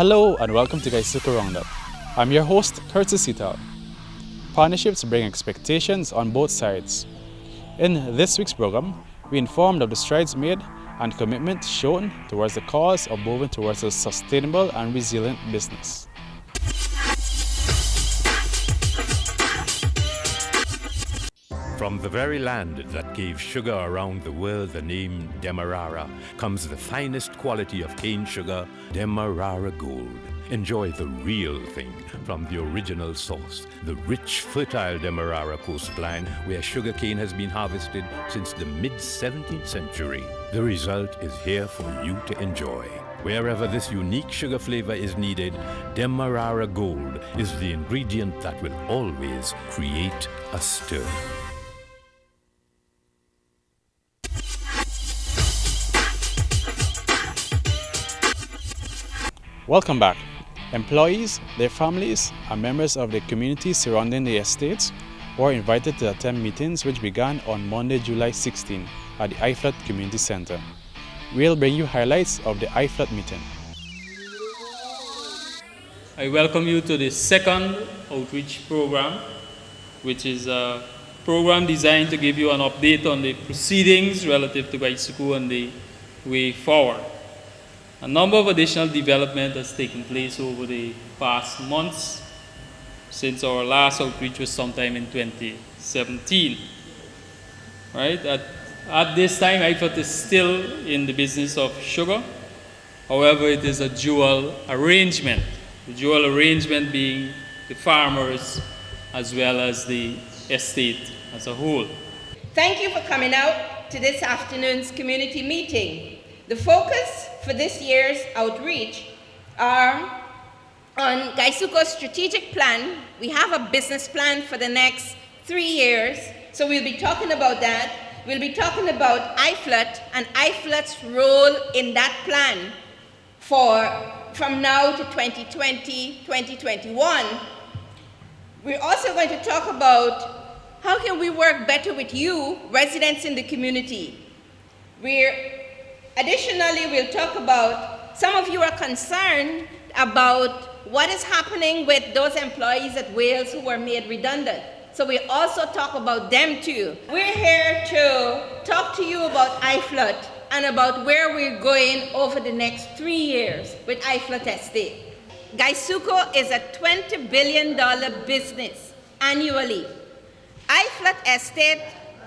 Hello and welcome to GuySuCo Roundup. I'm your host, Curtis Sital. Partnerships bring expectations on both sides. In this week's program, we informed of the strides made and commitment shown towards the cause of moving towards a sustainable and resilient business. From the very land that gave sugar around the world the name Demerara comes the finest quality of cane sugar, Demerara Gold. Enjoy the real thing from the original source, the rich, fertile Demerara coastline where sugarcane has been harvested since the mid-17th century. The result is here for you to enjoy. Wherever this unique sugar flavor is needed, Demerara Gold is the ingredient that will always create a stir. Welcome back. Employees, their families, and members of the community surrounding the estates were invited to attend meetings which began on Monday, July 16 at the IFLAT Community Center. We'll bring you highlights of the IFLAT meeting. I welcome you to the second outreach program, which is a program designed to give you an update on the proceedings relative to GuySuCo and the way forward. A number of additional development has taken place over the past months since our last outreach was sometime in 2017. Right? At this time, IFLAT is still in the business of sugar. However, it is a dual arrangement. The dual arrangement being the farmers as well as the estate as a whole. Thank you for coming out to this afternoon's community meeting. The focus for this year's outreach are on GuySuCo's strategic plan. We have a business plan for the next 3 years, so we'll be talking about that. We'll be talking about IFLAT and IFLAT's role in that plan from now to 2020, 2021. We're also going to talk about how can we work better with you, residents in the community. Additionally, we'll talk about, some of you are concerned about what is happening with those employees at Wales who were made redundant. So we also talk about them too. We're here to talk to you about IFLAT and about where we're going over the next 3 years with IFLAT Estate. GuySuCo is a $20 billion business annually. IFLAT Estate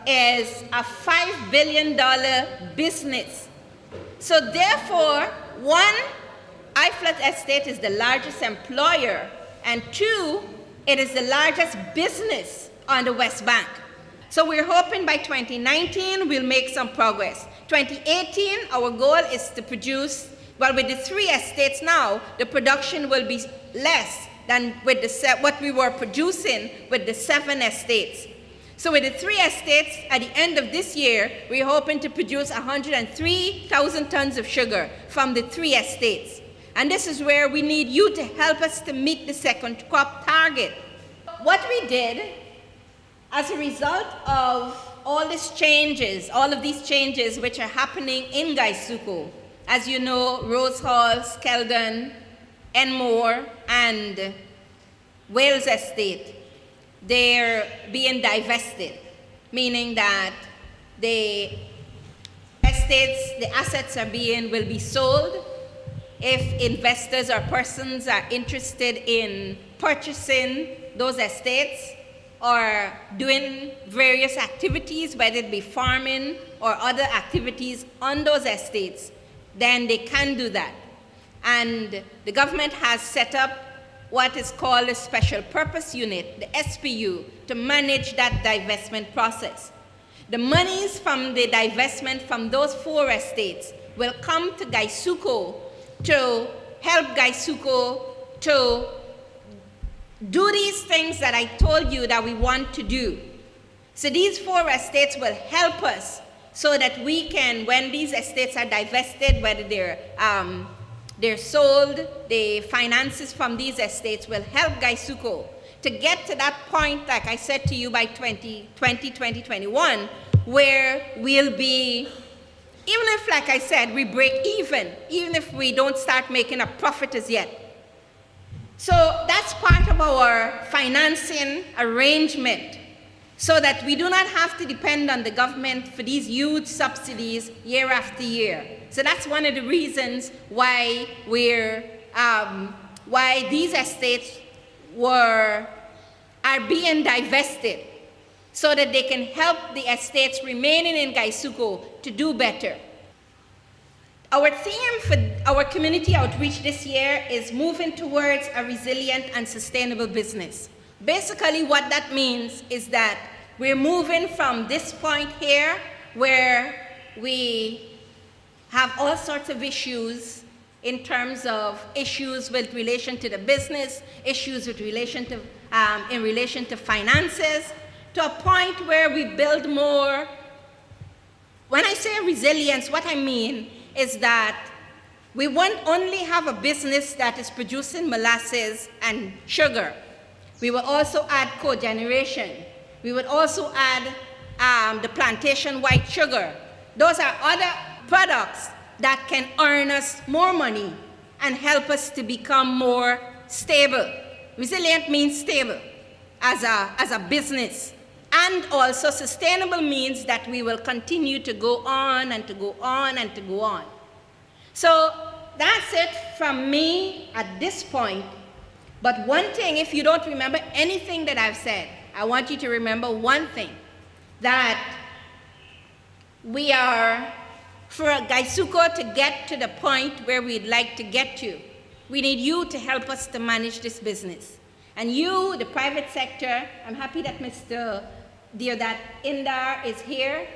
is a $5 billion business. So therefore, one, IFLAT Estate is the largest employer, and two, it is the largest business on the West Bank. So we're hoping by 2019 we'll make some progress. 2018, our goal is to produce, well, with the 3 estates now, the production will be less than with what we were producing with the 7 estates. So with the 3 estates, at the end of this year, we're hoping to produce 103,000 tons of sugar from the 3 estates. And this is where we need you to help us to meet the second crop target. What we did, as a result of all these changes, all of these changes which are happening in GuySuCo, as you know, Rose Hall, Skeldon, Enmore, and Wales Estate, they're being divested, meaning that the estates, the assets will be sold. If investors or persons are interested in purchasing those estates or doing various activities, whether it be farming or other activities on those estates, then they can do that. And the government has set up what is called a Special Purpose Unit, the SPU, to manage that divestment process. The monies from the divestment from those 4 estates will come to GuySuCo to help GuySuCo to do these things that I told you that we want to do. So these 4 estates will help us so that we can, when these estates are divested, whether they're sold, the finances from these estates will help GuySuCo to get to that point, like I said to you, by 2020, 2021, where we'll be Even if, like I said, we break even if we don't start making a profit as yet, So that's part of our financing arrangement, so that we do not have to depend on the government for these huge subsidies year after year. So that's one of the reasons why why these estates are being divested, so that they can help the estates remaining in GuySuCo to do better. Our theme for our community outreach this year is moving towards a resilient and sustainable business. Basically, what that means is that we're moving from this point here, where we have all sorts of issues in terms of issues with relation to the business, issues with relation to, in relation to finances, to a point where we build more. When I say resilience, what I mean is that we won't only have a business that is producing molasses and sugar. We will also add cogeneration. We would also add the plantation white sugar. Those are other products that can earn us more money and help us to become more stable. Resilient means stable as a business. And also sustainable means that we will continue to go on and to go on and to go on. So that's it from me at this point. But one thing, if you don't remember anything that I've said, I want you to remember one thing, that we are, for GuySuCo to get to the point where we'd like to get to, we need you to help us to manage this business. And you, the private sector, I'm happy that Mr. Deodat Indar is here.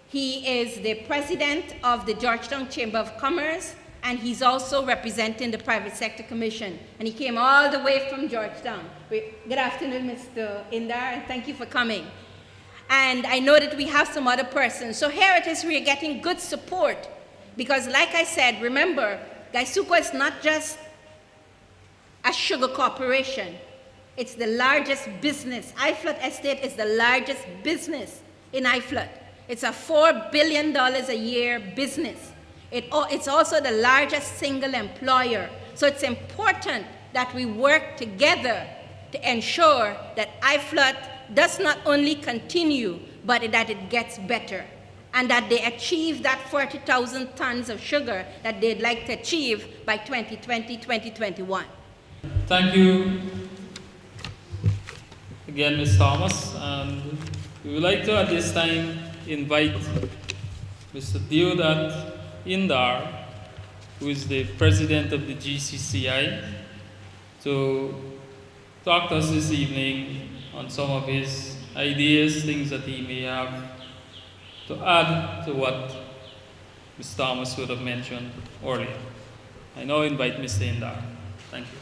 He is the president of the Georgetown Chamber of Commerce, and he's also representing the Private Sector Commission. And he came all the way from Georgetown. Good afternoon, Mr. Indar, and thank you for coming. And I know that we have some other persons. So here it is, we are getting good support. Because like I said, remember, GuySuCo is not just a sugar corporation. It's the largest business. iFlood Estate is the largest business in iFlood. It's a $4 billion a year business. It's also the largest single employer. So it's important that we work together to ensure that iFlood does not only continue, but that it gets better, and that they achieve that 40,000 tons of sugar that they'd like to achieve by 2020, 2021. Thank you again, Ms. Thomas. And we would like to at this time invite Mr. Deodat Indar, who is the president of the GCCI, to talk to us this evening on some of his ideas, things that he may have to add to what Ms. Thomas would have mentioned earlier. I now invite Mr. Indar. Thank you.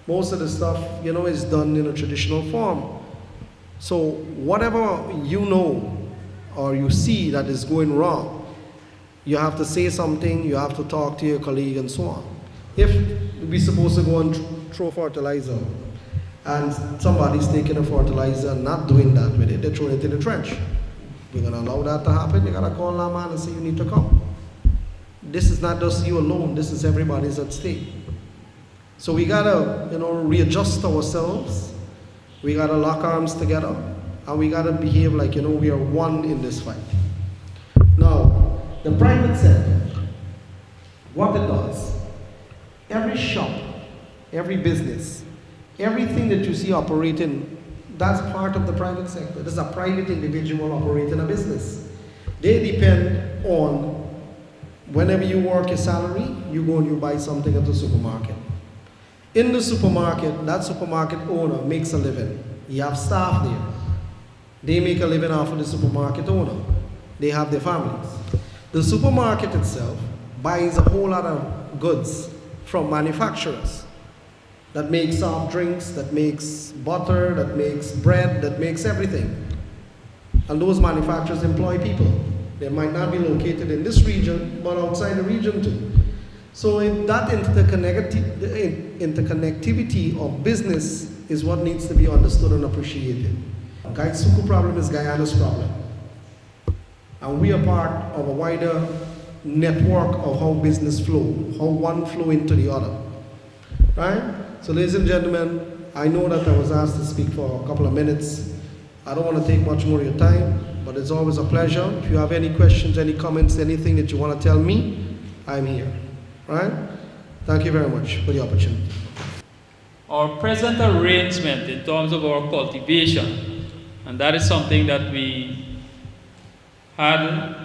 Most of the stuff, is done in a traditional form. So whatever you know or you see that is going wrong, you have to say something, you have to talk to your colleague and so on. If we're supposed to go and throw fertilizer and somebody's taking a fertilizer and not doing that with it, they're throwing it in the trench. We're going to allow that to happen. You got to call that man and say you need to come. This is not just you alone, this is everybody's at stake. So we got to, readjust ourselves. We got to lock arms together, and we got to behave like, we are one in this fight. Now, the private sector, what it does, every shop, every business, everything that you see operating, that's part of the private sector. There's a private individual operating a business. They depend on, whenever you work your salary, you go and you buy something at the supermarket. In the supermarket, that supermarket owner makes a living. You have staff there. They make a living off of the supermarket owner. They have their families. The supermarket itself buys a whole lot of goods from manufacturers that make soft drinks, that makes butter, that makes bread, that makes everything. And those manufacturers employ people. They might not be located in this region, but outside the region too. So that interconnectivity of business is what needs to be understood and appreciated. GuySuCo problem is Guyana's problem. And we are part of a wider network of how business flow, how one flow into the other, right? So ladies and gentlemen, I know that I was asked to speak for a couple of minutes. I don't want to take much more of your time, but it's always a pleasure. If you have any questions, any comments, anything that you want to tell me, I'm here, right? Thank you very much for the opportunity. Our present arrangement in terms of our cultivation, and that is something that we had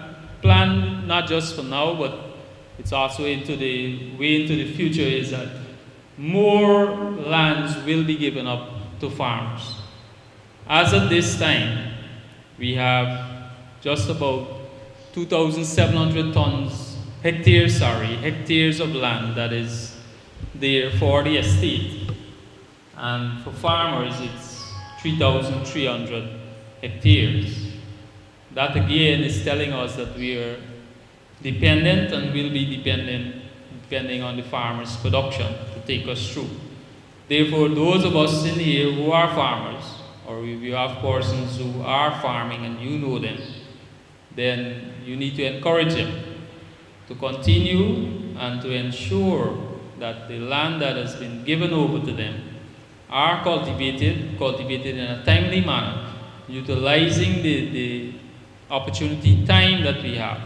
planned not just for now, but it's also into the way into the future, is that more lands will be given up to farmers. As of this time, we have just about 2,700 hectares of land that is there for the estate. And for farmers, it's 3,300 hectares. That again is telling us that we are dependent and will be depending on the farmers' production to take us through. Therefore, those of us in here who are farmers, or if you have persons who are farming and you know them, then you need to encourage them to continue and to ensure that the land that has been given over to them are cultivated in a timely manner, utilizing the opportunity time that we have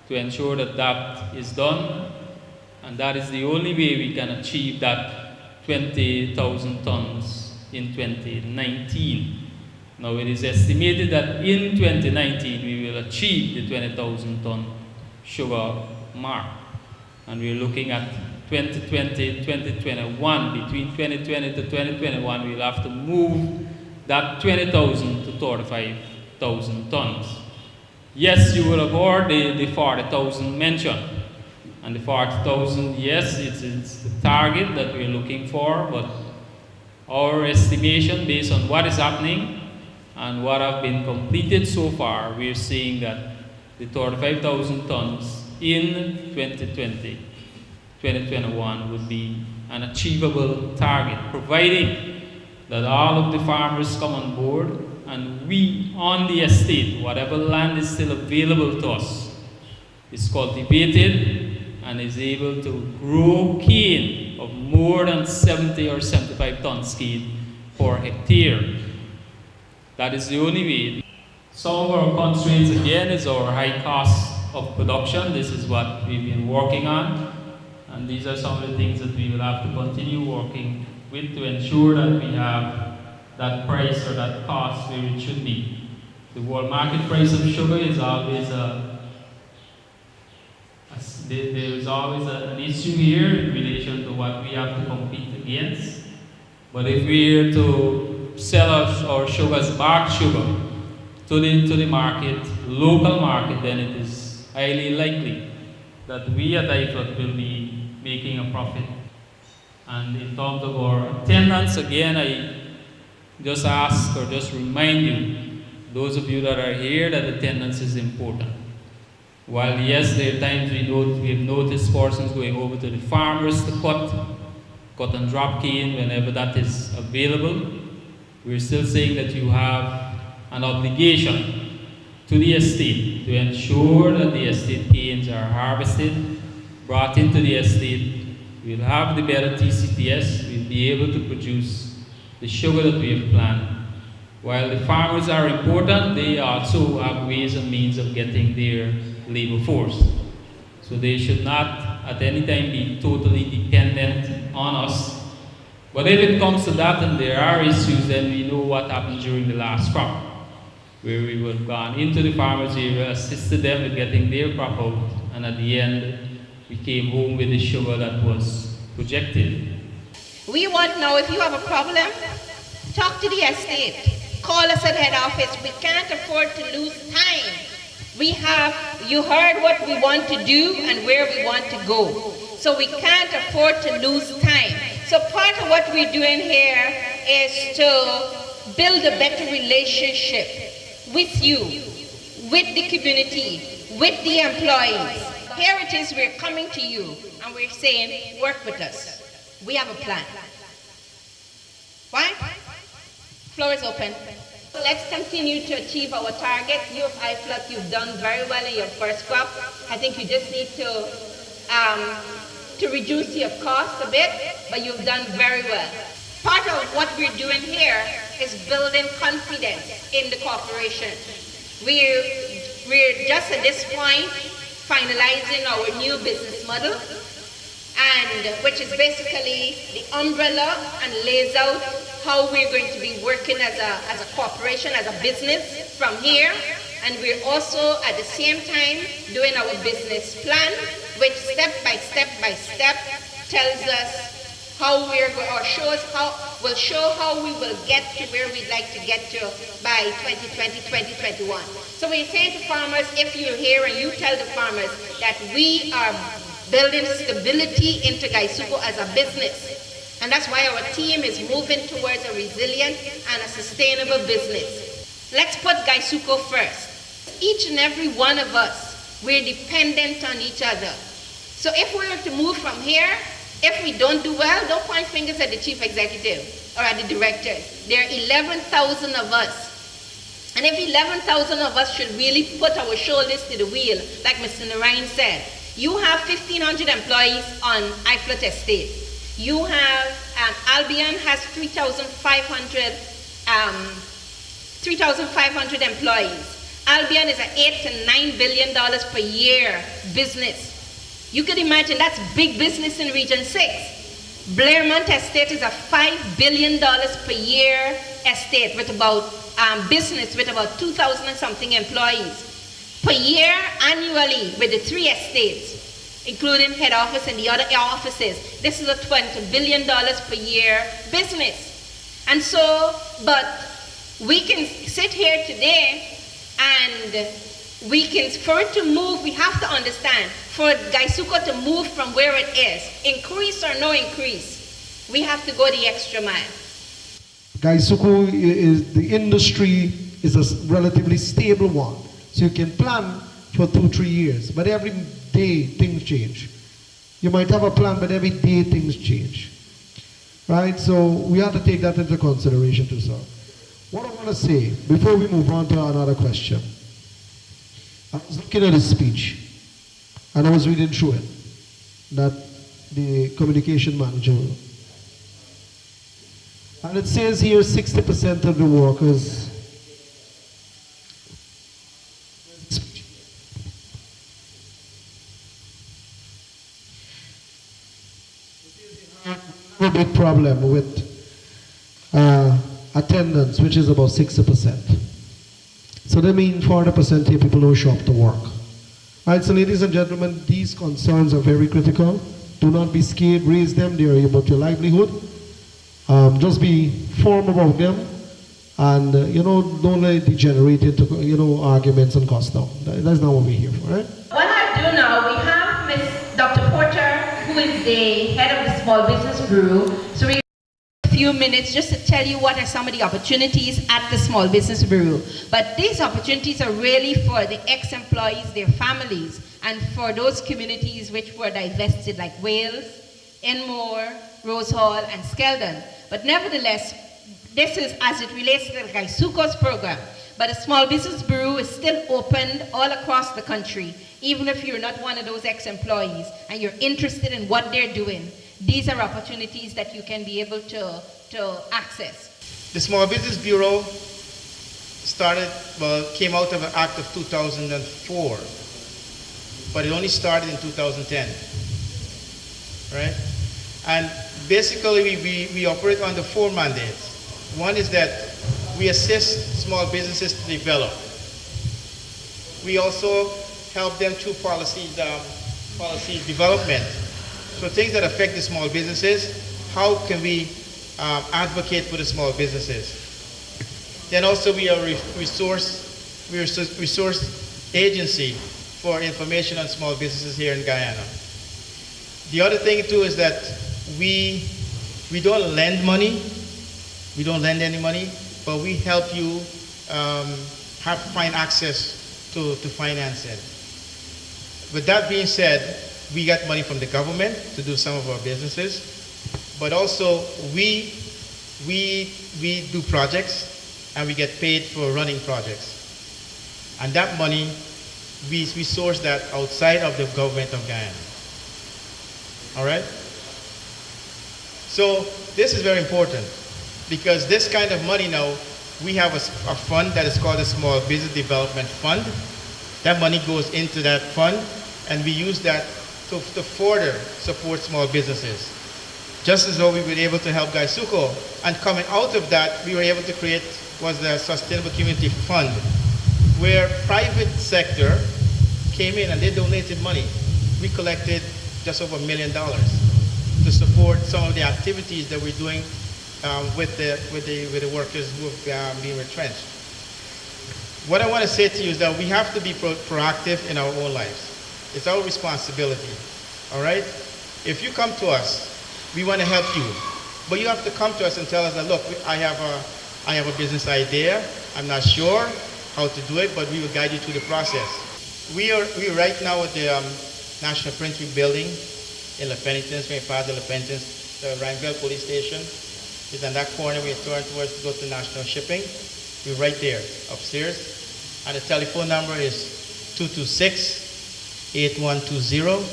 to ensure that that is done, and that is the only way we can achieve that 20,000 tons in 2019. Now it is estimated that in 2019 we will achieve the 20,000 ton sugar mark, and we're looking at 2020, 2021, between 2020 to 2021, we'll have to move that 20,000 to 35,000 tons. Yes, you will have heard the 40,000 mentioned. And the 40,000, yes, it's the target that we're looking for, but our estimation based on what is happening and what have been completed so far, we're seeing that the 35,000 tons in 2020, 2021 would be an achievable target, providing that all of the farmers come on board and we on the estate, whatever land is still available to us, is cultivated and is able to grow cane of more than 70 or 75 tons cane per hectare. That is the only way. Some of our constraints again is our high cost of production. This is what we've been working on. And these are some of the things that we will have to continue working with to ensure that we have that price or that cost where it should be. The world market price of sugar is always there's always an issue here in relation to what we have to compete against. But if we are to sell our sugar as bark sugar to the market, local market, then it is highly likely that we at IFOT will be making a profit. And in terms of our attendance, again, I just ask or just remind you, those of you that are here, that attendance is important. While yes, there are times we have noticed persons going over to the farmers to cut and drop cane whenever that is available, we're still saying that you have an obligation to the estate to ensure that the estate canes are harvested, brought into the estate. We'll have the better TCTS, we'll be able to produce the sugar that we have planned. While the farmers are important, they also have ways and means of getting their labor force. So they should not at any time be totally dependent on us. But if it comes to that and there are issues, then we know what happened during the last crop, where we would have gone into the farmers' area, assisted them with getting their crop out, and at the end, we came home with the sugar that was projected. We want now, if you have a problem, talk to the estate. Call us at head office. We can't afford to lose time. You heard what we want to do and where we want to go. So we can't afford to lose time. So part of what we're doing here is to build a better relationship with you, with the community, with the employees. Here it is, we're coming to you and we're saying, work with us. We have a plan. Why? Floor is open. Let's continue to achieve our targets. You of IFLOT, you've done very well in your first crop. I think you just need to reduce your costs a bit, but you've done very well. Part of what we're doing here is building confidence in the corporation. We're just at this point finalizing our new business model, and which is basically the umbrella and lays out how we're going to be working as a corporation, as a business from here. And we're also at the same time doing our business plan, which step by step tells us how will show how we will get to where we'd like to get to by 2020, 2021. So we're saying to farmers, if you're here and you tell the farmers that we are building stability into GuySuCo as a business. And that's why our team is moving towards a resilient and a sustainable business. Let's put GuySuCo first. Each and every one of us, we're dependent on each other. So if we were to move from here, if we don't do well, don't point fingers at the chief executive or at the directors. There are 11,000 of us. And if 11,000 of us should really put our shoulders to the wheel, like Mr. Narayan said, you have 1,500 employees on IFLOT estate. You have, Albion has 3,500 employees. Albion is an $8 to $9 billion per year business. You could imagine that's big business in Region 6. Blairmont Estate is a $5 billion per year estate with about business with about 2,000 and something employees. Per year, annually, with the 3 estates, including head office and the other offices, this is a $20 billion per year business. And so, but we can sit here today and for it to move, we have to understand, for GuySuCo to move from where it is, increase or no increase, we have to go the extra mile. GuySuCo is, the industry is a relatively stable one. So you can plan for 2-3 years, but every day things change. You might have a plan, but every day things change. Right? So we have to take that into consideration too, sir. What I want to say, before we move on to another question, I was looking at his speech, and I was reading through it, that the communication manager, and it says here 60% of the workers a big problem with attendance, which is about 60%. So that means 40% here people don't show up to work. Right, so ladies and gentlemen, these concerns are very critical. Do not be scared, raise them, they are about your livelihood. Just be firm about them, and don't let it degenerate into arguments and cost down. That's not what we're here for, right? What I do now, we have Ms. Dr. Porter, who is the head of the Small Business Bureau. So we have a few minutes just to tell you what are some of the opportunities at the Small Business Bureau. But these opportunities are really for the ex-employees, their families, and for those communities which were divested, like Wales, Enmore, Rose Hall, and Skeldon. But nevertheless, this is as it relates to the GuySuCo's program. But the Small Business Bureau is still open all across the country, even if you're not one of those ex-employees and you're interested in what they're doing. These are opportunities that you can be able to access. The Small Business Bureau came out of an act of 2004, but it only started in 2010, right? And basically we operate under 4 mandates. One is that we assist small businesses to develop. We also help them through policy development. So things that affect the small businesses, how can we advocate for the small businesses? Then also we are a resource agency for information on small businesses here in Guyana. The other thing too is that we don't lend money. We don't lend any money, but we help you find access to financing. With that being said, we get money from the government to do some of our businesses, but also we do projects and we get paid for running projects. And that money, we source that outside of the government of Guyana. All right? So this is very important because this kind of money now, we have a fund that is called a Small Business Development Fund. That money goes into that fund, and we use that to further support small businesses. Just as though we were able to help GuySuCo, and coming out of that, we were able to create was the Sustainable Community Fund, where private sector came in and they donated money. We collected just over $1 million to support some of the activities that we're doing with the workers who have been retrenched. What I want to say to you is that we have to be proactive in our own lives. It's our responsibility, all right? If you come to us, we want to help you, but you have to come to us and tell us that, look, I have a business idea. I'm not sure how to do it, but we will guide you through the process. We are right now at the National Printing Building in La Penitence, we're part of La Penitence, the Rangeville Police Station. It's on that corner. We turn towards to go to National Shipping. We're right there, upstairs. And the telephone number is 226-8120,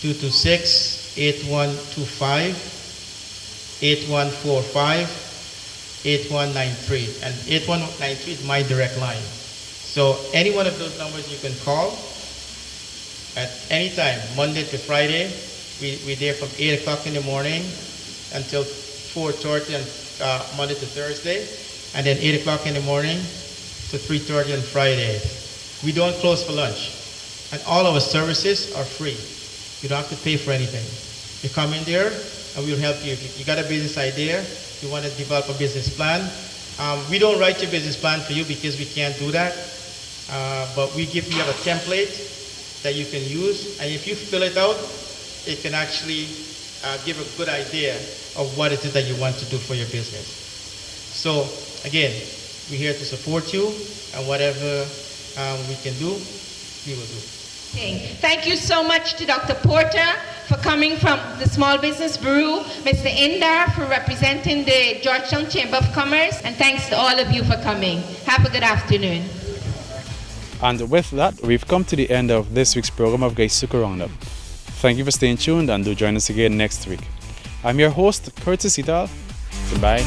226-8125, 8145, 8193. And 8193 is my direct line. So any one of those numbers you can call at any time, Monday to Friday. We're there from 8 o'clock in the morning until 4:30 on Monday to Thursday, and then 8 o'clock in the morning to 3:30 on Friday. We don't close for lunch, and all our services are free. You don't have to pay for anything. You come in there, and we'll help you. If you got a business idea, you want to develop a business plan, we don't write your business plan for you because we can't do that, but we have a template that you can use, and if you fill it out, it can actually give a good idea of what it is that you want to do for your business. So again, we're here to support you, and whatever we can do, we will do. Thank you so much to Dr. Porter for coming from the Small Business Bureau, Mr. Indar for representing the Georgetown Chamber of Commerce, and thanks to all of you for coming. Have a good afternoon. And with that, we've come to the end of this week's program of GuySuCo Roundup. Thank you for staying tuned, and do join us again next week. I'm your host, GuySuCo. Goodbye.